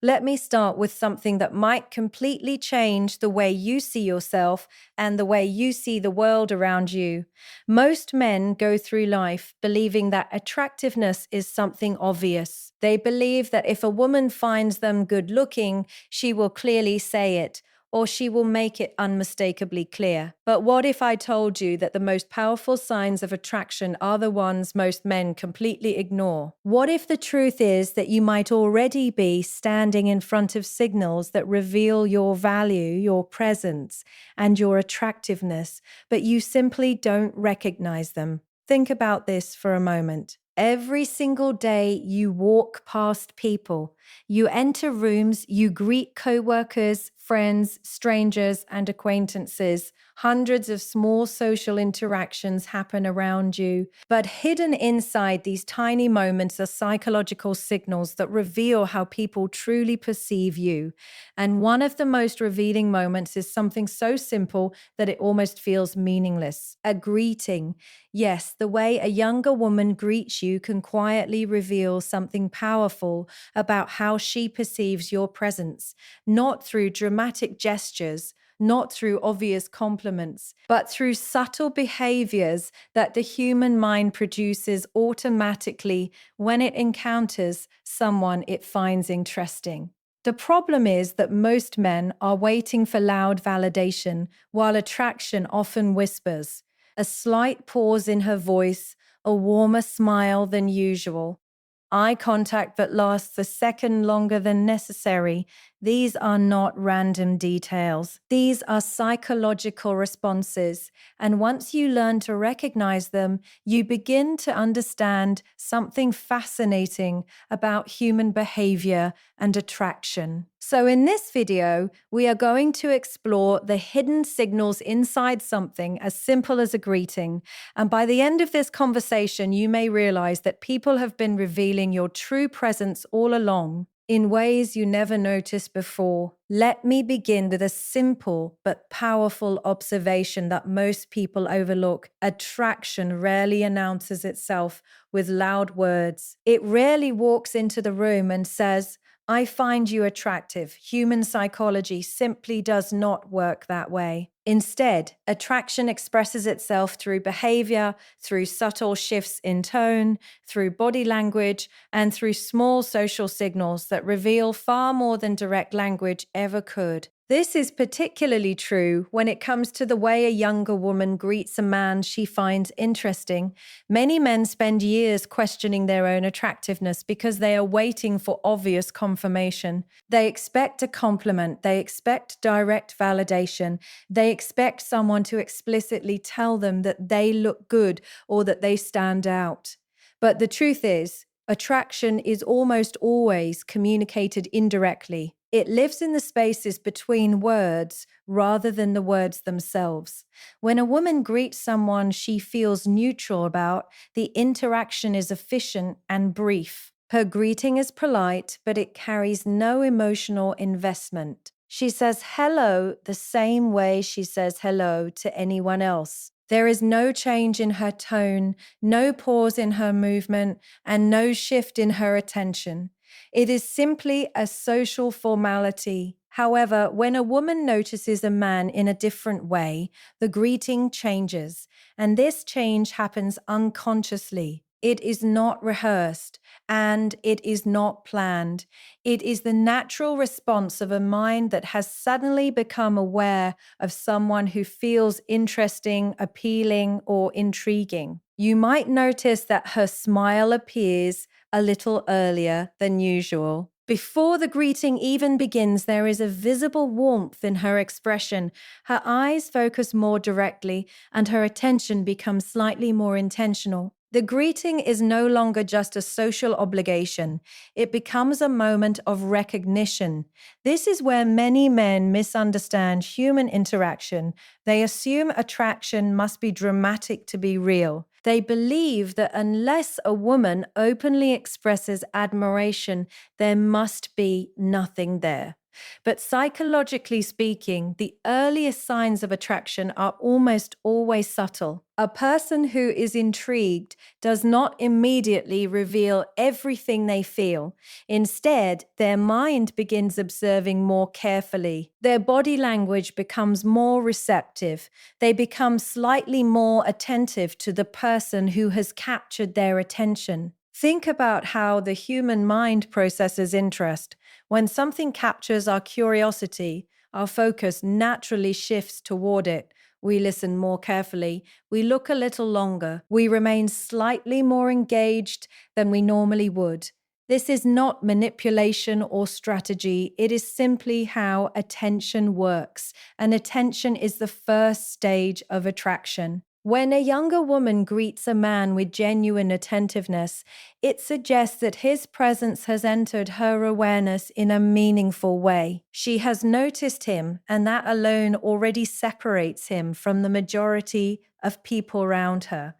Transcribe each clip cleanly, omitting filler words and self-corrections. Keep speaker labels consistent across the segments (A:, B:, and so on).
A: Let me start with something that might completely change the way you see yourself and the way you see the world around you. Most men go through life believing that attractiveness is something obvious. They believe that if a woman finds them good looking, she will clearly say it, or she will make it unmistakably clear. But what if I told you that the most powerful signs of attraction are the ones most men completely ignore? What if the truth is that you might already be standing in front of signals that reveal your value, your presence, and your attractiveness, but you simply don't recognize them? Think about this for a moment. Every single day you walk past people, you enter rooms, you greet coworkers, friends, strangers, and acquaintances. Hundreds of small social interactions happen around you, but hidden inside these tiny moments are psychological signals that reveal how people truly perceive you. And one of the most revealing moments is something so simple that it almost feels meaningless: a greeting. Yes, the way a younger woman greets you can quietly reveal something powerful about how she perceives your presence, not through dramatic gestures, not through obvious compliments, but through subtle behaviors that the human mind produces automatically when it encounters someone it finds interesting. The problem is that most men are waiting for loud validation, while attraction often whispers. A slight pause in her voice, a warmer smile than usual, eye contact that lasts a second longer than necessary. These are not random details. These are psychological responses. And once you learn to recognize them, you begin to understand something fascinating about human behavior and attraction. So in this video, we are going to explore the hidden signals inside something as simple as a greeting. And by the end of this conversation, you may realize that people have been revealing your true presence all along in ways you never noticed before. Let me begin with a simple but powerful observation that most people overlook. Attraction rarely announces itself with loud words. It rarely walks into the room and says, "I find you attractive." Human psychology simply does not work that way. Instead, attraction expresses itself through behavior, through subtle shifts in tone, through body language, and through small social signals that reveal far more than direct language ever could. This is particularly true when it comes to the way a younger woman greets a man she finds interesting. Many men spend years questioning their own attractiveness because they are waiting for obvious confirmation. They expect a compliment, they expect direct validation, they expect someone to explicitly tell them that they look good or that they stand out. But the truth is, attraction is almost always communicated indirectly. It lives in the spaces between words rather than the words themselves. When a woman greets someone she feels neutral about, the interaction is efficient and brief. Her greeting is polite, but it carries no emotional investment. She says hello the same way she says hello to anyone else. There is no change in her tone, no pause in her movement, and no shift in her attention. It is simply a social formality. However, when a woman notices a man in a different way, the greeting changes, and this change happens unconsciously. It is not rehearsed, and it is not planned. It is the natural response of a mind that has suddenly become aware of someone who feels interesting, appealing, or intriguing. You might notice that her smile appears a little earlier than usual. Before the greeting even begins, there is a visible warmth in her expression. Her eyes focus more directly, and her attention becomes slightly more intentional. The greeting is no longer just a social obligation. It becomes a moment of recognition. This is where many men misunderstand human interaction. They assume attraction must be dramatic to be real. They believe that unless a woman openly expresses admiration, there must be nothing there. But psychologically speaking, the earliest signs of attraction are almost always subtle. A person who is intrigued does not immediately reveal everything they feel. Instead, their mind begins observing more carefully. Their body language becomes more receptive. They become slightly more attentive to the person who has captured their attention. Think about how the human mind processes interest. When something captures our curiosity, our focus naturally shifts toward it. We listen more carefully. We look a little longer. We remain slightly more engaged than we normally would. This is not manipulation or strategy. It is simply how attention works. And attention is the first stage of attraction. When a younger woman greets a man with genuine attentiveness, it suggests that his presence has entered her awareness in a meaningful way. She has noticed him, and that alone already separates him from the majority of people around her.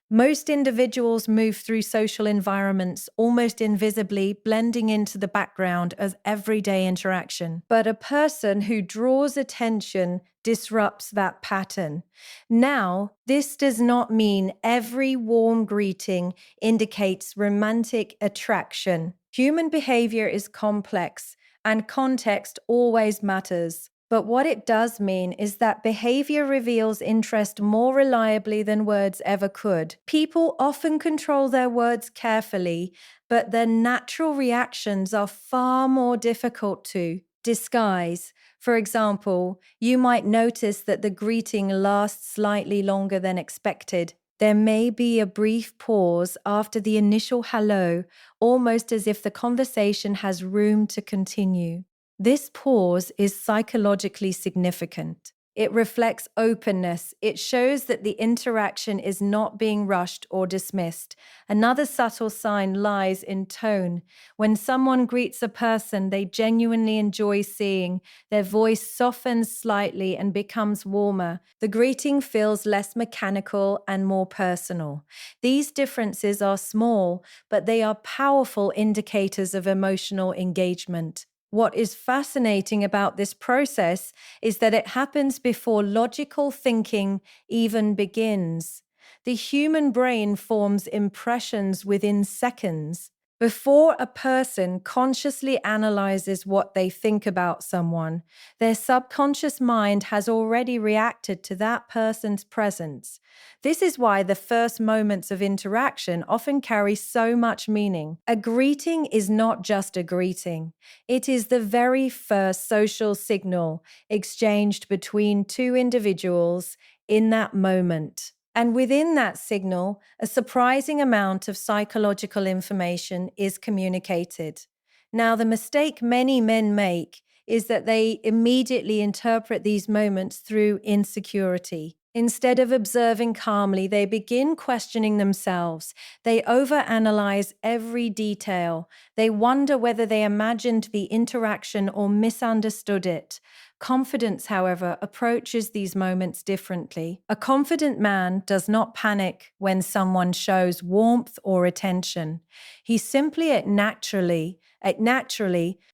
A: Most individuals move through social environments almost invisibly, blending into the background as everyday interaction. But a person who draws attention disrupts that pattern. Now, this does not mean every warm greeting indicates romantic attraction. Human behavior is complex, and context always matters. But what it does mean is that behavior reveals interest more reliably than words ever could. People often control their words carefully, but their natural reactions are far more difficult to disguise. For example, you might notice that the greeting lasts slightly longer than expected. There may be a brief pause after the initial hello, almost as if the conversation has room to continue. This pause is psychologically significant. It reflects openness. It shows that the interaction is not being rushed or dismissed. Another subtle sign lies in tone. When someone greets a person they genuinely enjoy seeing, their voice softens slightly and becomes warmer. The greeting feels less mechanical and more personal. These differences are small, but they are powerful indicators of emotional engagement. What is fascinating about this process is that it happens before logical thinking even begins. The human brain forms impressions within seconds. Before a person consciously analyzes what they think about someone, their subconscious mind has already reacted to that person's presence. This is why the first moments of interaction often carry so much meaning. A greeting is not just a greeting. It is the very first social signal exchanged between two individuals in that moment. And within that signal, a surprising amount of psychological information is communicated. Now, the mistake many men make is that they immediately interpret these moments through insecurity. Instead of observing calmly, they begin questioning themselves. They overanalyze every detail. They wonder whether they imagined the interaction or misunderstood it. Confidence, however, approaches these moments differently. A confident man does not panic when someone shows warmth or attention. He simply acts naturally.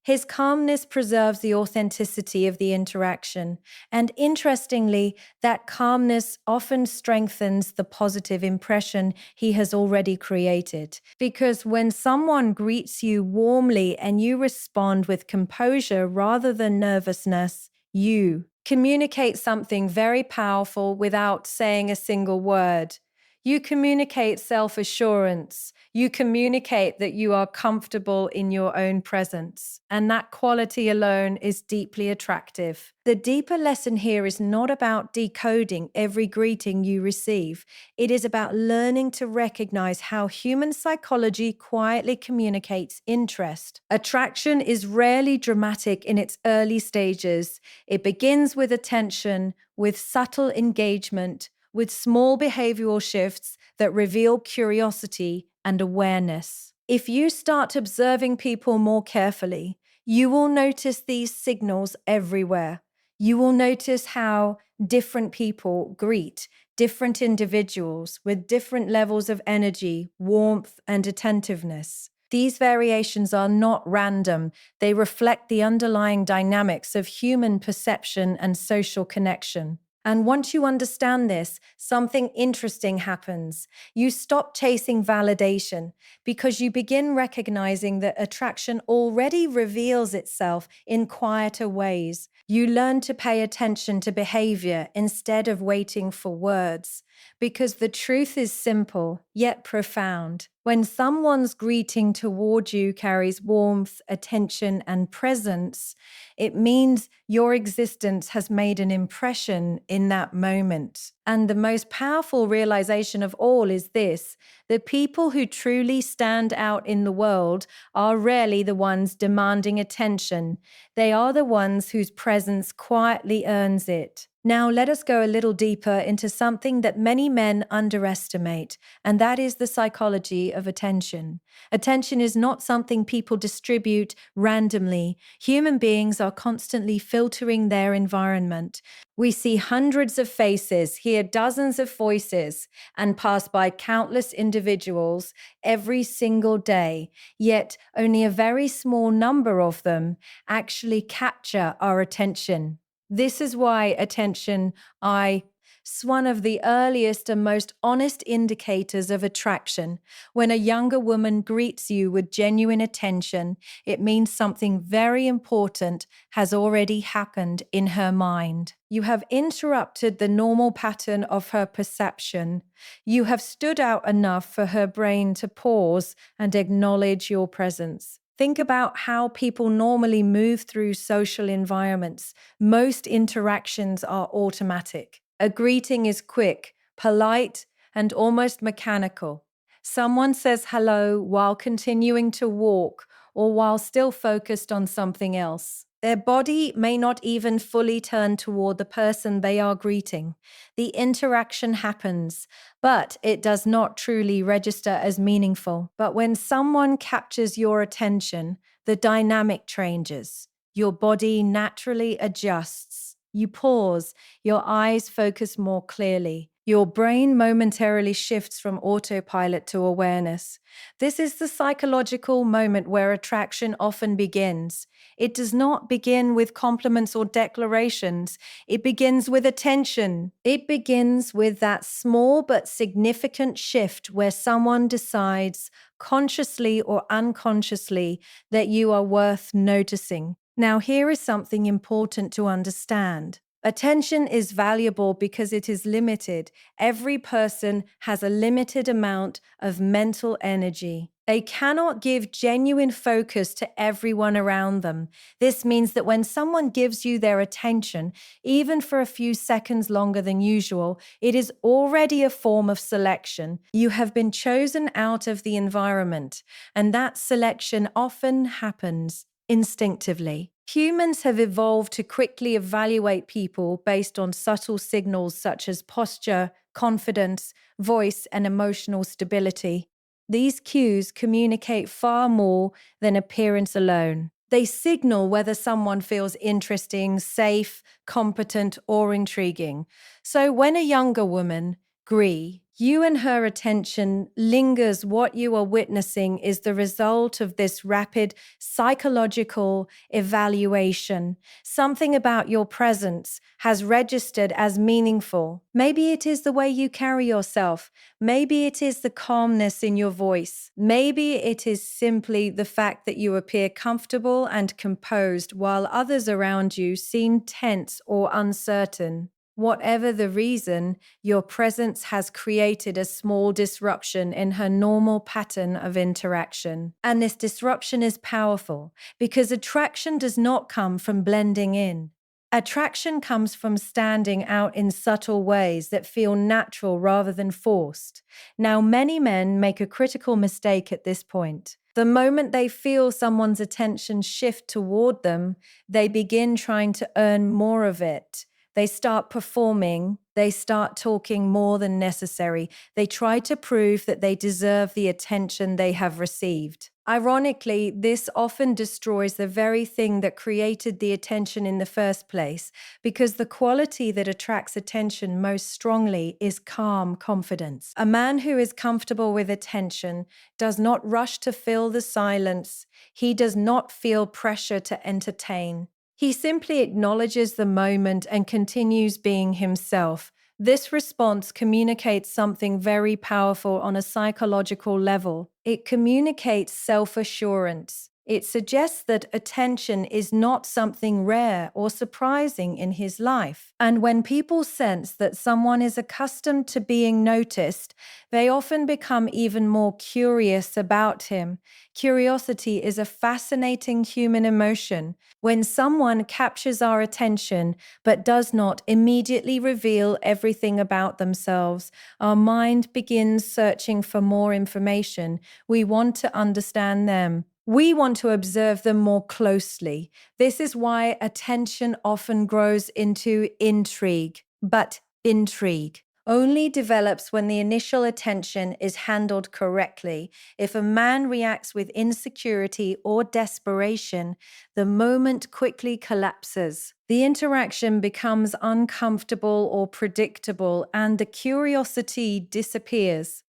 A: His calmness preserves the authenticity of the interaction. And interestingly, that calmness often strengthens the positive impression he has already created. Because when someone greets you warmly and you respond with composure rather than nervousness, you communicate something very powerful without saying a single word. You communicate self-assurance. You communicate that you are comfortable in your own presence. And that quality alone is deeply attractive. The deeper lesson here is not about decoding every greeting you receive. It is about learning to recognize how human psychology quietly communicates interest. Attraction is rarely dramatic in its early stages. It begins with attention, with subtle engagement, with small behavioral shifts that reveal curiosity and awareness. If you start observing people more carefully, you will notice these signals everywhere. You will notice how different people greet different individuals with different levels of energy, warmth, and attentiveness. These variations are not random, they reflect the underlying dynamics of human perception and social connection. And once you understand this, something interesting happens. You stop chasing validation because you begin recognizing that attraction already reveals itself in quieter ways. You learn to pay attention to behavior instead of waiting for words, because the truth is simple yet profound. When someone's greeting toward you carries warmth, attention, and presence, it means your existence has made an impression in that moment. And the most powerful realization of all is this: the people who truly stand out in the world are rarely the ones demanding attention. They are the ones whose presence quietly earns it. Now, let us go a little deeper into something that many men underestimate, and that is the psychology of attention. Attention is not something people distribute randomly. Human beings are constantly filtering their environment. We see hundreds of faces, hear dozens of voices, and pass by countless individuals every single day, yet only a very small number of them actually capture our attention. This is why attention, is one of the earliest and most honest indicators of attraction. When a younger woman greets you with genuine attention, it means something very important has already happened in her mind. You have interrupted the normal pattern of her perception. You have stood out enough for her brain to pause and acknowledge your presence. Think about how people normally move through social environments. Most interactions are automatic. A greeting is quick, polite, and almost mechanical. Someone says hello while continuing to walk or while still focused on something else. Their body may not even fully turn toward the person they are greeting. The interaction happens, but it does not truly register as meaningful. But when someone captures your attention, the dynamic changes. Your body naturally adjusts. You pause, your eyes focus more clearly. Your brain momentarily shifts from autopilot to awareness. This is the psychological moment where attraction often begins. It does not begin with compliments or declarations. It begins with attention. It begins with that small but significant shift where someone decides, consciously or unconsciously, that you are worth noticing. Now, here is something important to understand. Attention is valuable because it is limited. Every person has a limited amount of mental energy. They cannot give genuine focus to everyone around them. This means that when someone gives you their attention, even for a few seconds longer than usual, it is already a form of selection. You have been chosen out of the environment, and that selection often happens instinctively. Humans have evolved to quickly evaluate people based on subtle signals such as posture, confidence, voice, and emotional stability. These cues communicate far more than appearance alone. They signal whether someone feels interesting, safe, competent, or intriguing. So when a younger woman, Gree, you and her attention lingers, what you are witnessing is the result of this rapid psychological evaluation. Something about your presence has registered as meaningful. Maybe it is the way you carry yourself. Maybe it is the calmness in your voice. Maybe it is simply the fact that you appear comfortable and composed while others around you seem tense or uncertain. Whatever the reason, your presence has created a small disruption in her normal pattern of interaction. And this disruption is powerful because attraction does not come from blending in. Attraction comes from standing out in subtle ways that feel natural rather than forced. Now, many men make a critical mistake at this point. The moment they feel someone's attention shift toward them, they begin trying to earn more of it. They start performing, They start talking more than necessary. They try to prove that they deserve the attention they have received. Ironically, this often destroys the very thing that created the attention in the first place, because the quality that attracts attention most strongly is calm confidence. A man who is comfortable with attention does not rush to fill the silence. He does not feel pressure to entertain. He simply acknowledges the moment and continues being himself. This response communicates something very powerful on a psychological level. It communicates self-assurance. It suggests that attention is not something rare or surprising in his life. And when people sense that someone is accustomed to being noticed, they often become even more curious about him. Curiosity is a fascinating human emotion. When someone captures our attention but does not immediately reveal everything about themselves, our mind begins searching for more information. We want to understand them. We want to observe them more closely. This is why attention often grows into intrigue. But intrigue only develops when the initial attention is handled correctly. If a man reacts with insecurity or desperation, the moment quickly collapses. The interaction becomes uncomfortable or predictable, and the curiosity disappears.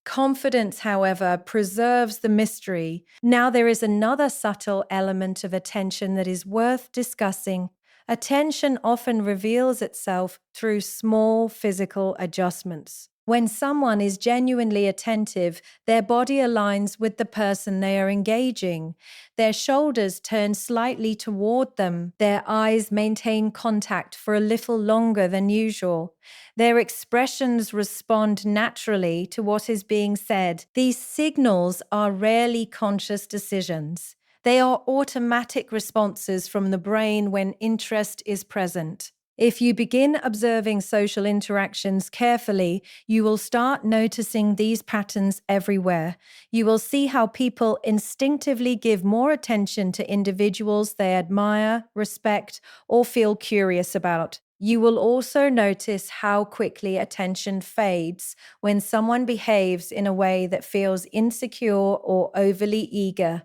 A: Confidence, however, preserves the mystery. Now, there is another subtle element of attention that is worth discussing. Attention often reveals itself through small physical adjustments. When someone is genuinely attentive, their body aligns with the person they are engaging. Their shoulders turn slightly toward them. Their eyes maintain contact for a little longer than usual. Their expressions respond naturally to what is being said. These signals are rarely conscious decisions. They are automatic responses from the brain when interest is present. If you begin observing social interactions carefully, you will start noticing these patterns everywhere. You will see how people instinctively give more attention to individuals they admire, respect, or feel curious about. You will also notice how quickly attention fades when someone behaves in a way that feels insecure or overly eager.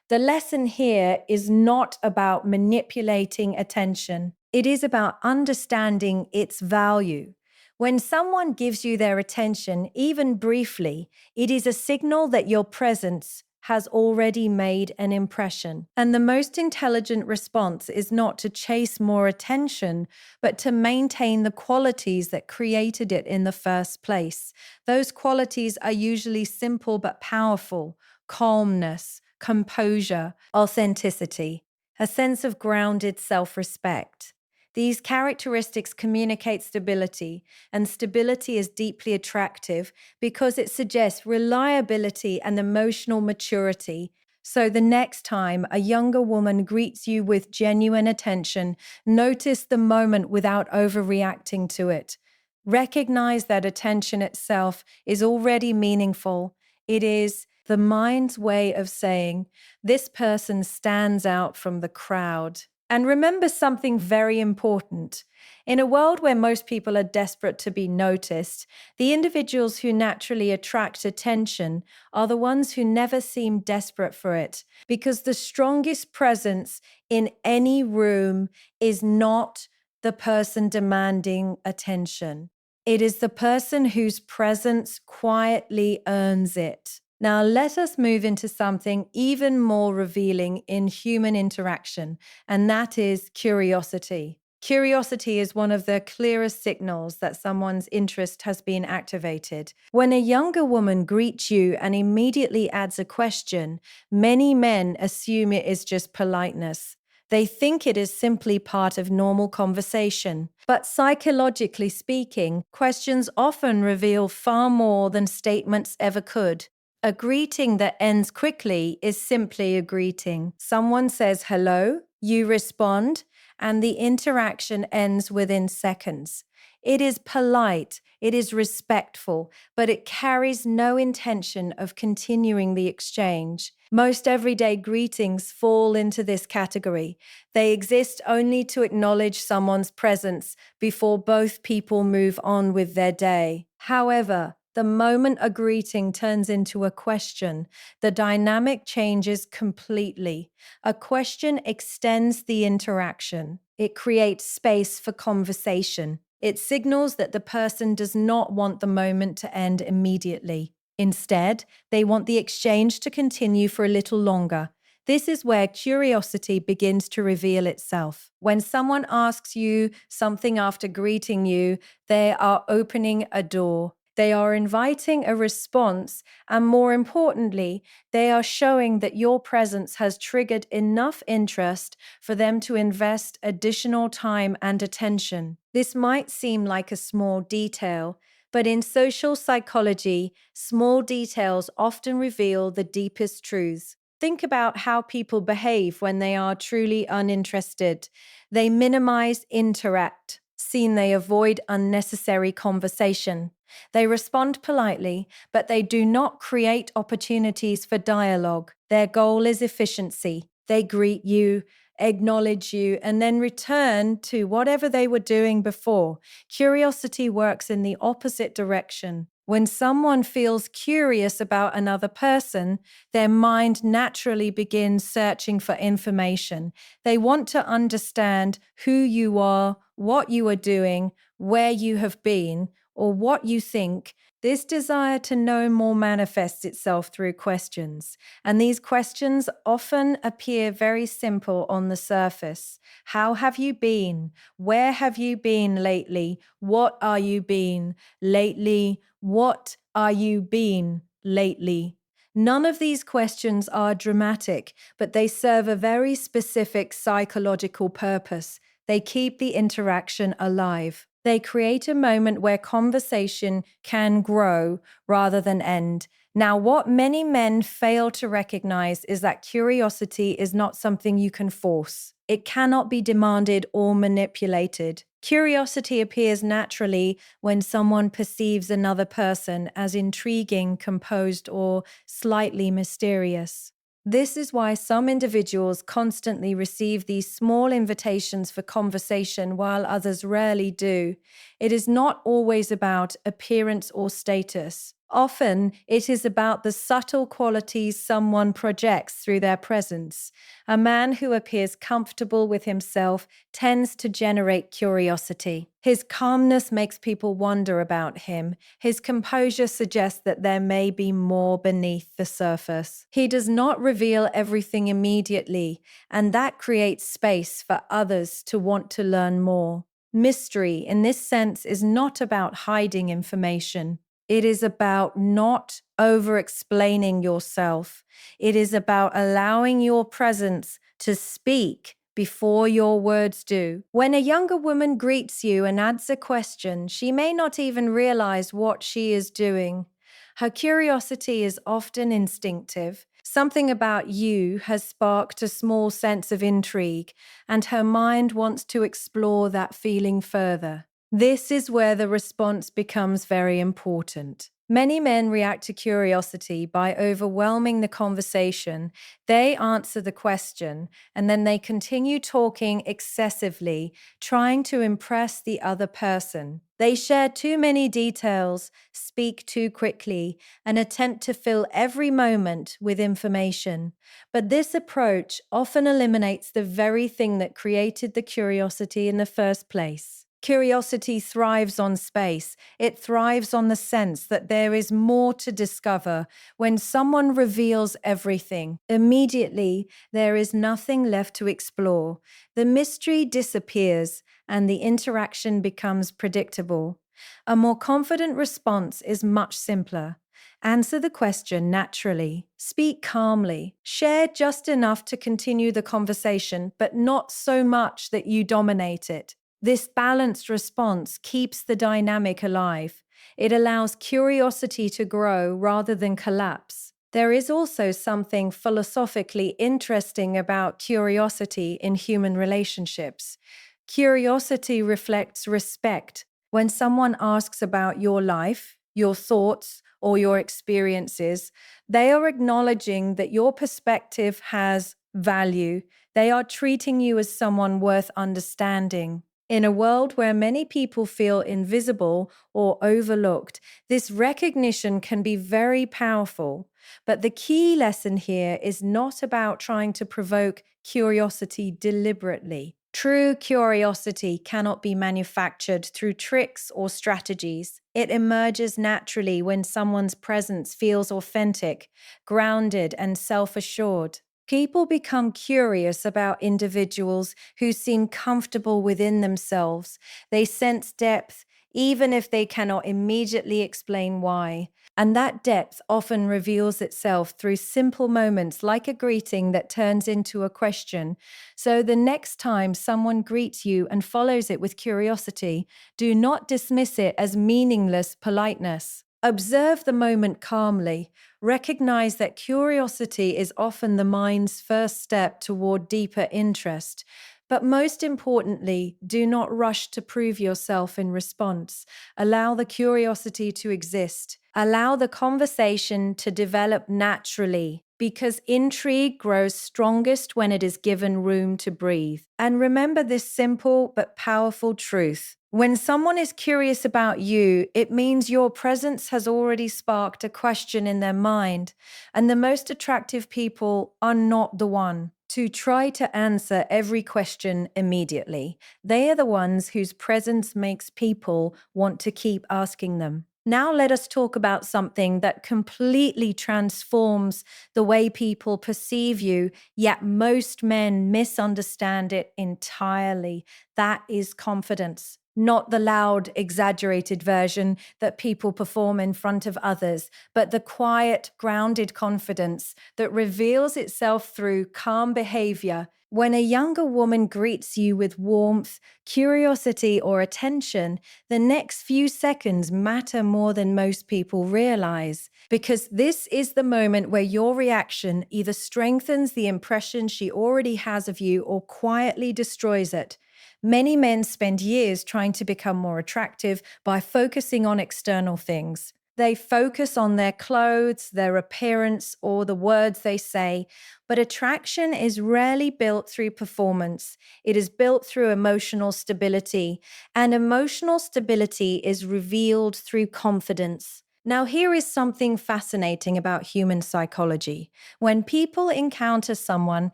A: The lesson here is not about manipulating attention. It is about understanding its value. When someone gives you their attention, even briefly, it is a signal that your presence has already made an impression. And the most intelligent response is not to chase more attention, but to maintain the qualities that created it in the first place. Those qualities are usually simple but powerful: calmness, composure, authenticity, a sense of grounded self-respect. These characteristics communicate stability, and stability is deeply attractive because it suggests reliability and emotional maturity. So the next time a younger woman greets you with genuine attention, notice the moment without overreacting to it. Recognize that attention itself is already meaningful. It is the mind's way of saying, this person stands out from the crowd. And remember something very important. In a world where most people are desperate to be noticed, the individuals who naturally attract attention are the ones who never seem desperate for it, because the strongest presence in any room is not the person demanding attention. It is the person whose presence quietly earns it. Now, let us move into something even more revealing in human interaction, and that is curiosity. Curiosity is one of the clearest signals that someone's interest has been activated. When a younger woman greets you and immediately adds a question, many men assume it is just politeness. They think it is simply part of normal conversation. But psychologically speaking, questions often reveal far more than statements ever could. A greeting that ends quickly is simply a greeting. Someone says hello, you respond, and the interaction ends within seconds. It is polite, it is respectful, but it carries no intention of continuing the exchange. Most everyday greetings fall into this category. They exist only to acknowledge someone's presence before both people move on with their day. However, the moment a greeting turns into a question, the dynamic changes completely. A question extends the interaction. It creates space for conversation. It signals that the person does not want the moment to end immediately. Instead, they want the exchange to continue for a little longer. This is where curiosity begins to reveal itself. When someone asks you something after greeting you, they are opening a door. They are inviting a response, and more importantly, they are showing that your presence has triggered enough interest for them to invest additional time and attention. This might seem like a small detail, but in social psychology, small details often reveal the deepest truths. Think about how people behave when they are truly uninterested. They minimize interact. Seen, they avoid unnecessary conversation. They respond politely, but they do not create opportunities for dialogue. Their goal is efficiency. They greet you, acknowledge you, and then return to whatever they were doing before. Curiosity works in the opposite direction. When someone feels curious about another person, their mind naturally begins searching for information. They want to understand who you are, what you are doing, where you have been, or what you think. This desire to know more manifests itself through questions, and these questions often appear very simple on the surface. How have you been? Where have you been lately? What are you been lately? What are you been lately? None of these questions are dramatic, but they serve a very specific psychological purpose. They keep the interaction alive. They create a moment where conversation can grow rather than end. Now, what many men fail to recognize is that curiosity is not something you can force. It cannot be demanded or manipulated. Curiosity appears naturally when someone perceives another person as intriguing, composed, or slightly mysterious. This is why some individuals constantly receive these small invitations for conversation while others rarely do. It is not always about appearance or status. Often, it is about the subtle qualities someone projects through their presence. A man who appears comfortable with himself tends to generate curiosity. His calmness makes people wonder about him. His composure suggests that there may be more beneath the surface. He does not reveal everything immediately, and that creates space for others to want to learn more. Mystery, in this sense, is not about hiding information. It is about not over-explaining yourself. It is about allowing your presence to speak before your words do. When a younger woman greets you and adds a question, she may not even realize what she is doing. Her curiosity is often instinctive. Something about you has sparked a small sense of intrigue, and her mind wants to explore that feeling further. This is where the response becomes very important. Many men react to curiosity by overwhelming the conversation. They answer the question, and then they continue talking excessively, trying to impress the other person. They share too many details, speak too quickly, and attempt to fill every moment with information. But this approach often eliminates the very thing that created the curiosity in the first place. Curiosity thrives on space. It thrives on the sense that there is more to discover. When someone reveals everything, immediately there is nothing left to explore. The mystery disappears and the interaction becomes predictable. A more confident response is much simpler. Answer the question naturally. Speak calmly. Share just enough to continue the conversation, but not so much that you dominate it. This balanced response keeps the dynamic alive. It allows curiosity to grow rather than collapse. There is also something philosophically interesting about curiosity in human relationships. Curiosity reflects respect. When someone asks about your life, your thoughts, or your experiences, they are acknowledging that your perspective has value. They are treating you as someone worth understanding. In a world where many people feel invisible or overlooked, this recognition can be very powerful. But the key lesson here is not about trying to provoke curiosity deliberately. True curiosity cannot be manufactured through tricks or strategies. It emerges naturally when someone's presence feels authentic, grounded, and self assured. People become curious about individuals who seem comfortable within themselves. They sense depth, even if they cannot immediately explain why. And that depth often reveals itself through simple moments like a greeting that turns into a question. So the next time someone greets you and follows it with curiosity, do not dismiss it as meaningless politeness. Observe the moment calmly. Recognize that curiosity is often the mind's first step toward deeper interest. But most importantly, do not rush to prove yourself in response. Allow the curiosity to exist. Allow the conversation to develop naturally, because intrigue grows strongest when it is given room to breathe. And remember this simple but powerful truth. When someone is curious about you, it means your presence has already sparked a question in their mind. And the most attractive people are not the one to try to answer every question immediately. They are the ones whose presence makes people want to keep asking them. Now let us talk about something that completely transforms the way people perceive you, yet most men misunderstand it entirely. That is confidence. Not the loud, exaggerated version that people perform in front of others, but the quiet, grounded confidence that reveals itself through calm behavior. When a younger woman greets you with warmth, curiosity, or attention, the next few seconds matter more than most people realize, because this is the moment where your reaction either strengthens the impression she already has of you or quietly destroys it. Many men spend years trying to become more attractive by focusing on external things. They focus on their clothes, their appearance, or the words they say, but attraction is rarely built through performance. It is built through emotional stability, and emotional stability is revealed through confidence. Now, here is something fascinating about human psychology. When people encounter someone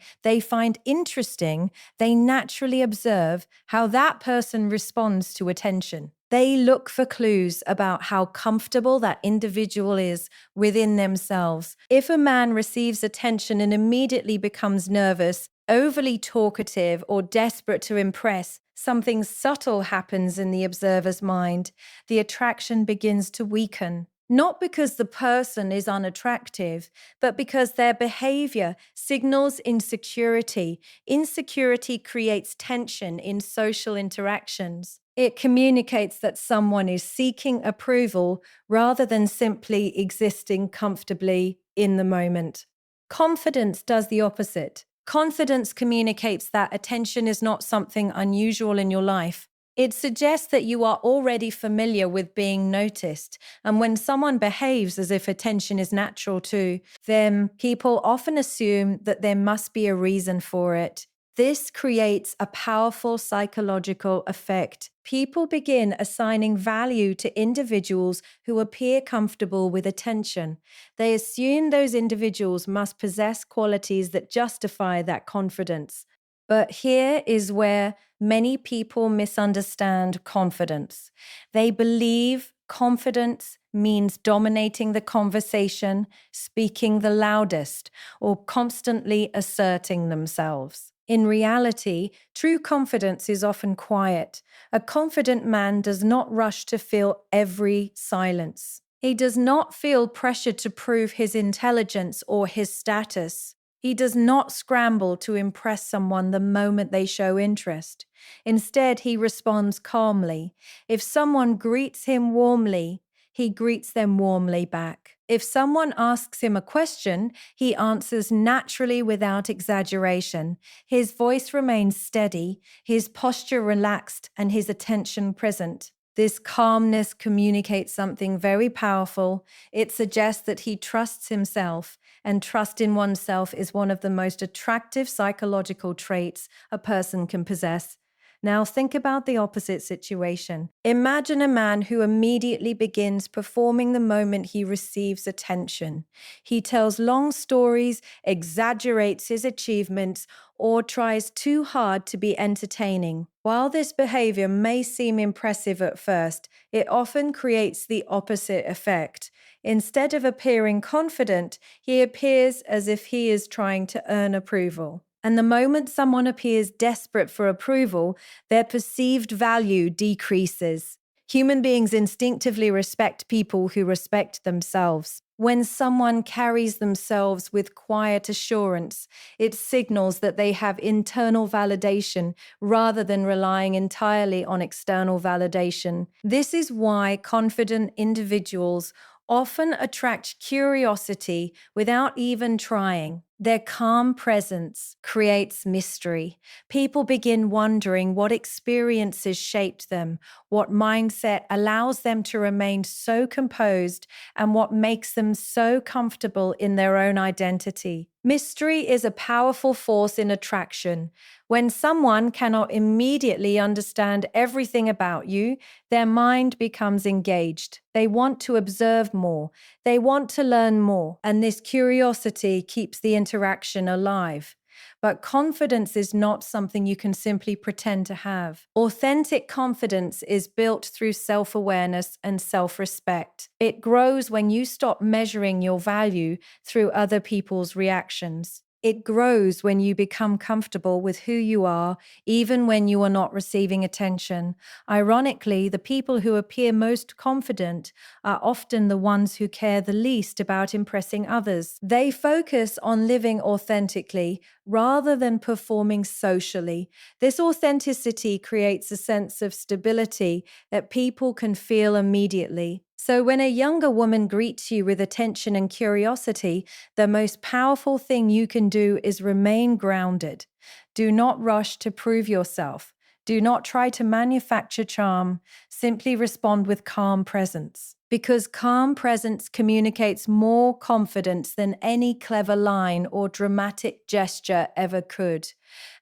A: they find interesting, they naturally observe how that person responds to attention. They look for clues about how comfortable that individual is within themselves. If a man receives attention and immediately becomes nervous, overly talkative, or desperate to impress, something subtle happens in the observer's mind. The attraction begins to weaken. Not because the person is unattractive, but because their behavior signals insecurity. Insecurity creates tension in social interactions. It communicates that someone is seeking approval rather than simply existing comfortably in the moment. Confidence does the opposite. Confidence communicates that attention is not something unusual in your life. It suggests that you are already familiar with being noticed. And when someone behaves as if attention is natural to them, people often assume that there must be a reason for it. This creates a powerful psychological effect. People begin assigning value to individuals who appear comfortable with attention. They assume those individuals must possess qualities that justify that confidence. But here is where many people misunderstand confidence. They believe confidence means dominating the conversation, speaking the loudest, or constantly asserting themselves. In reality, true confidence is often quiet. A confident man does not rush to fill every silence. He does not feel pressure to prove his intelligence or his status. He does not scramble to impress someone the moment they show interest. Instead, he responds calmly. If someone greets him warmly, he greets them warmly back. If someone asks him a question, he answers naturally without exaggeration. His voice remains steady, his posture relaxed, and his attention present. This calmness communicates something very powerful. It suggests that he trusts himself, and trust in oneself is one of the most attractive psychological traits a person can possess. Now, think about the opposite situation. Imagine a man who immediately begins performing the moment he receives attention. He tells long stories, exaggerates his achievements, or tries too hard to be entertaining. While this behavior may seem impressive at first, it often creates the opposite effect. Instead of appearing confident, he appears as if he is trying to earn approval. And the moment someone appears desperate for approval, their perceived value decreases. Human beings instinctively respect people who respect themselves. When someone carries themselves with quiet assurance, it signals that they have internal validation rather than relying entirely on external validation. This is why confident individuals often attract curiosity without even trying. Their calm presence creates mystery. People begin wondering what experiences shaped them, what mindset allows them to remain so composed, and what makes them so comfortable in their own identity. Mystery is a powerful force in attraction. When someone cannot immediately understand everything about you, their mind becomes engaged. They want to observe more. They want to learn more. And this curiosity keeps the interaction alive. But confidence is not something you can simply pretend to have. Authentic confidence is built through self-awareness and self-respect. It grows when you stop measuring your value through other people's reactions. It grows when you become comfortable with who you are, even when you are not receiving attention. Ironically, the people who appear most confident are often the ones who care the least about impressing others. They focus on living authentically rather than performing socially. This authenticity creates a sense of stability that people can feel immediately. So when a younger woman greets you with attention and curiosity, the most powerful thing you can do is remain grounded. Do not rush to prove yourself. Do not try to manufacture charm. Simply respond with calm presence. Because calm presence communicates more confidence than any clever line or dramatic gesture ever could.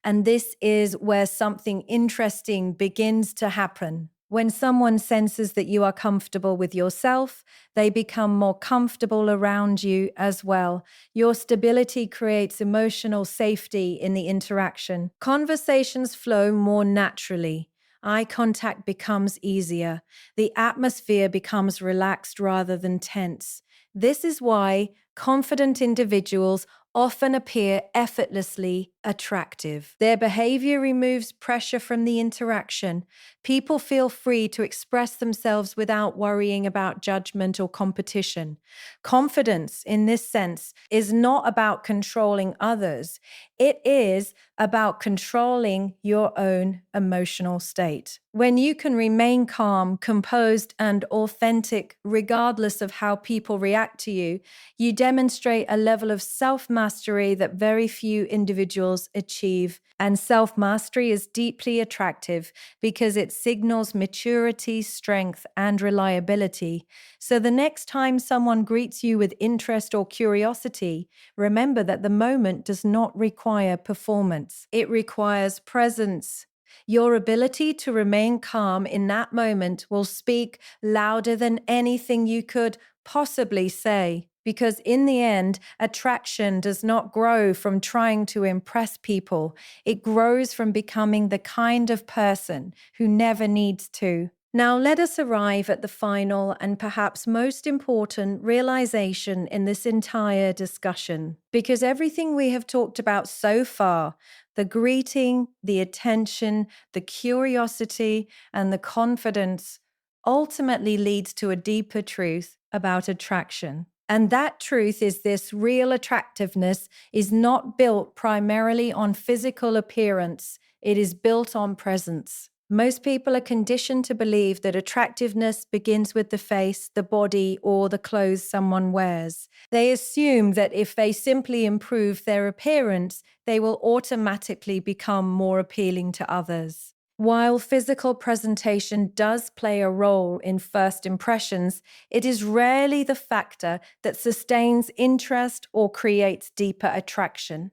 A: And this is where something interesting begins to happen. When someone senses that you are comfortable with yourself, they become more comfortable around you as well. Your stability creates emotional safety in the interaction. Conversations flow more naturally. Eye contact becomes easier. The atmosphere becomes relaxed rather than tense. This is why confident individuals often appear effortlessly attractive. Their behavior removes pressure from the interaction. People feel free to express themselves without worrying about judgment or competition. Confidence, in this sense, is not about controlling others. It is about controlling your own emotional state. When you can remain calm, composed, and authentic, regardless of how people react to you, you demonstrate a level of self-mastery that very few individuals achieve. And self-mastery is deeply attractive because it signals maturity, strength, and reliability. So the next time someone greets you with interest or curiosity, remember that the moment does not require performance. It requires presence. Your ability to remain calm in that moment will speak louder than anything you could possibly say. Because in the end, attraction does not grow from trying to impress people. It grows from becoming the kind of person who never needs to. Now let us arrive at the final and perhaps most important realization in this entire discussion. Because everything we have talked about so far, the greeting, the attention, the curiosity, and the confidence, ultimately leads to a deeper truth about attraction. And that truth is this: real attractiveness is not built primarily on physical appearance, it is built on presence. Most people are conditioned to believe that attractiveness begins with the face, the body, or the clothes someone wears. They assume that if they simply improve their appearance, they will automatically become more appealing to others. While physical presentation does play a role in first impressions, it is rarely the factor that sustains interest or creates deeper attraction.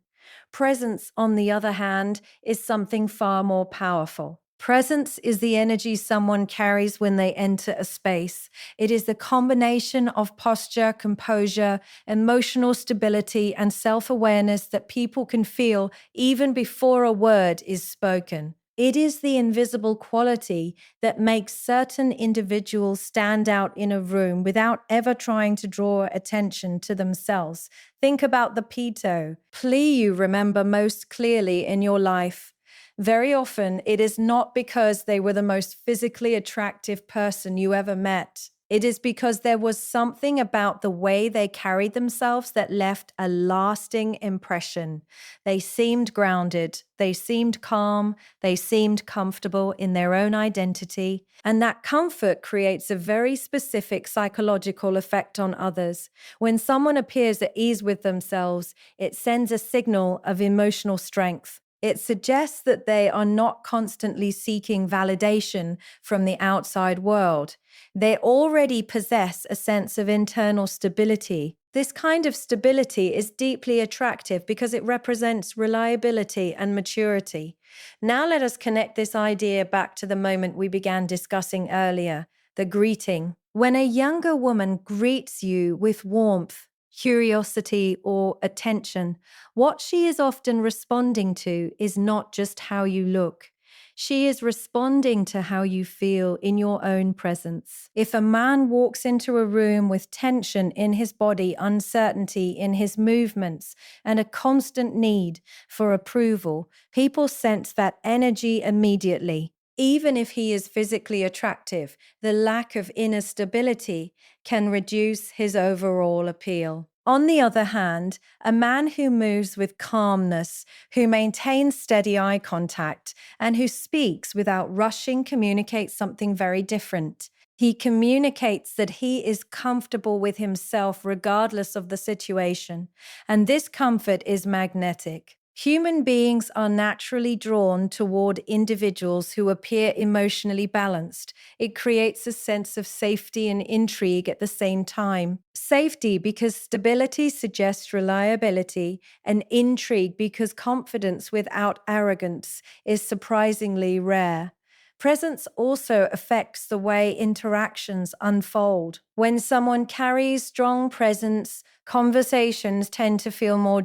A: Presence, on the other hand, is something far more powerful. Presence is the energy someone carries when they enter a space. It is the combination of posture, composure, emotional stability, and self awareness that people can feel even before a word is spoken. It is the invisible quality that makes certain individuals stand out in a room without ever trying to draw attention to themselves. Think about the plea you remember most clearly in your life. Very often, it is not because they were the most physically attractive person you ever met. It is because there was something about the way they carried themselves that left a lasting impression. They seemed grounded, they seemed calm, they seemed comfortable in their own identity, and that comfort creates a very specific psychological effect on others. When someone appears at ease with themselves, it sends a signal of emotional strength. It suggests that they are not constantly seeking validation from the outside world. They already possess a sense of internal stability. This kind of stability is deeply attractive because it represents reliability and maturity. Now let us connect this idea back to the moment we began discussing earlier, the greeting. When a younger woman greets you with warmth, curiosity, or attention, what she is often responding to is not just how you look. She is responding to how you feel in your own presence. If a man walks into a room with tension in his body, uncertainty in his movements, and a constant need for approval, people sense that energy immediately. Even if he is physically attractive, the lack of inner stability can reduce his overall appeal. On the other hand, a man who moves with calmness, who maintains steady eye contact, and who speaks without rushing communicates something very different. He communicates that he is comfortable with himself regardless of the situation, and this comfort is magnetic. Human beings are naturally drawn toward individuals who appear emotionally balanced. It creates a sense of safety and intrigue at the same time. Safety because stability suggests reliability, and intrigue because confidence without arrogance is surprisingly rare. Presence also affects the way interactions unfold. When someone carries strong presence, conversations tend to feel more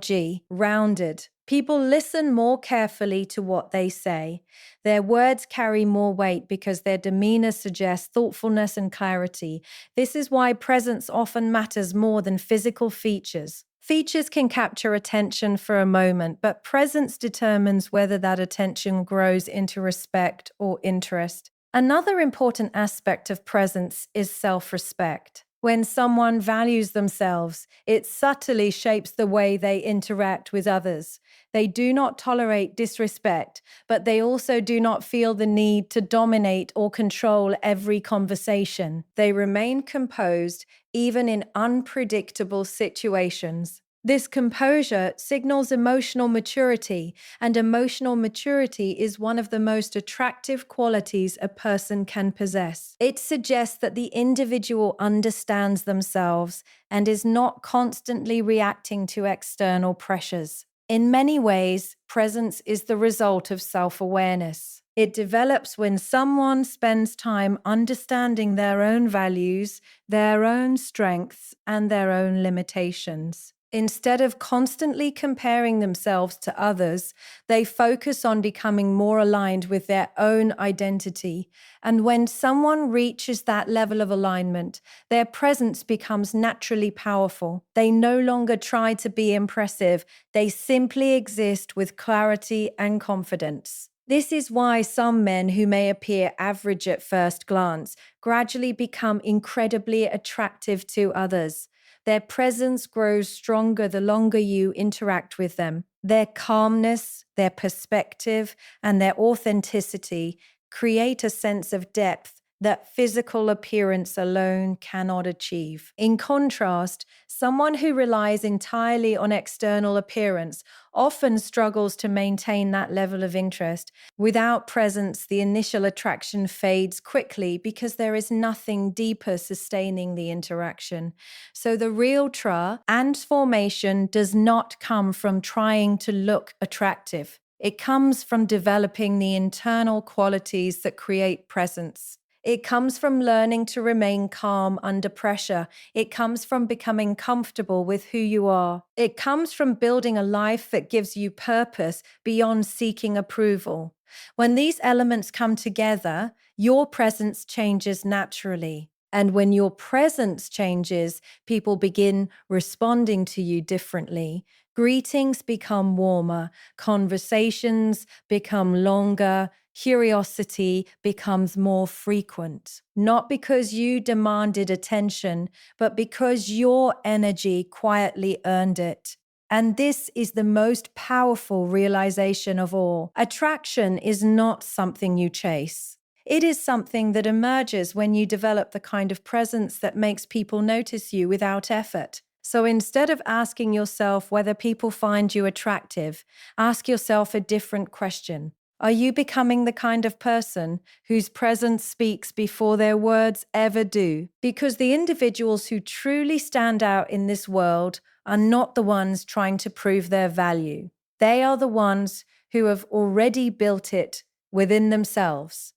A: rounded. People listen more carefully to what they say. Their words carry more weight because their demeanor suggests thoughtfulness and clarity. This is why presence often matters more than physical features. Features can capture attention for a moment, but presence determines whether that attention grows into respect or interest. Another important aspect of presence is self-respect. When someone values themselves, it subtly shapes the way they interact with others. They do not tolerate disrespect, but they also do not feel the need to dominate or control every conversation. They remain composed even in unpredictable situations. This composure signals emotional maturity, and emotional maturity is one of the most attractive qualities a person can possess. It suggests that the individual understands themselves and is not constantly reacting to external pressures. In many ways, presence is the result of self-awareness. It develops when someone spends time understanding their own values, their own strengths, and their own limitations. Instead of constantly comparing themselves to others, they focus on becoming more aligned with their own identity. And when someone reaches that level of alignment, their presence becomes naturally powerful. They no longer try to be impressive, they simply exist with clarity and confidence. This is why some men who may appear average at first glance gradually become incredibly attractive to others. Their presence grows stronger the longer you interact with them. Their calmness, their perspective, and their authenticity create a sense of depth that physical appearance alone cannot achieve. In contrast, someone who relies entirely on external appearance often struggles to maintain that level of interest. Without presence, the initial attraction fades quickly because there is nothing deeper sustaining the interaction. So the real transformation does not come from trying to look attractive. It comes from developing the internal qualities that create presence. It comes from learning to remain calm under pressure. It comes from becoming comfortable with who you are. It comes from building a life that gives you purpose beyond seeking approval. When these elements come together, your presence changes naturally. And when your presence changes, people begin responding to you differently. Greetings become warmer, conversations become longer, curiosity becomes more frequent. Not because you demanded attention, but because your energy quietly earned it. And this is the most powerful realization of all. Attraction is not something you chase. It is something that emerges when you develop the kind of presence that makes people notice you without effort. So instead of asking yourself whether people find you attractive, ask yourself a different question. Are you becoming the kind of person whose presence speaks before their words ever do? Because the individuals who truly stand out in this world are not the ones trying to prove their value. They are the ones who have already built it within themselves.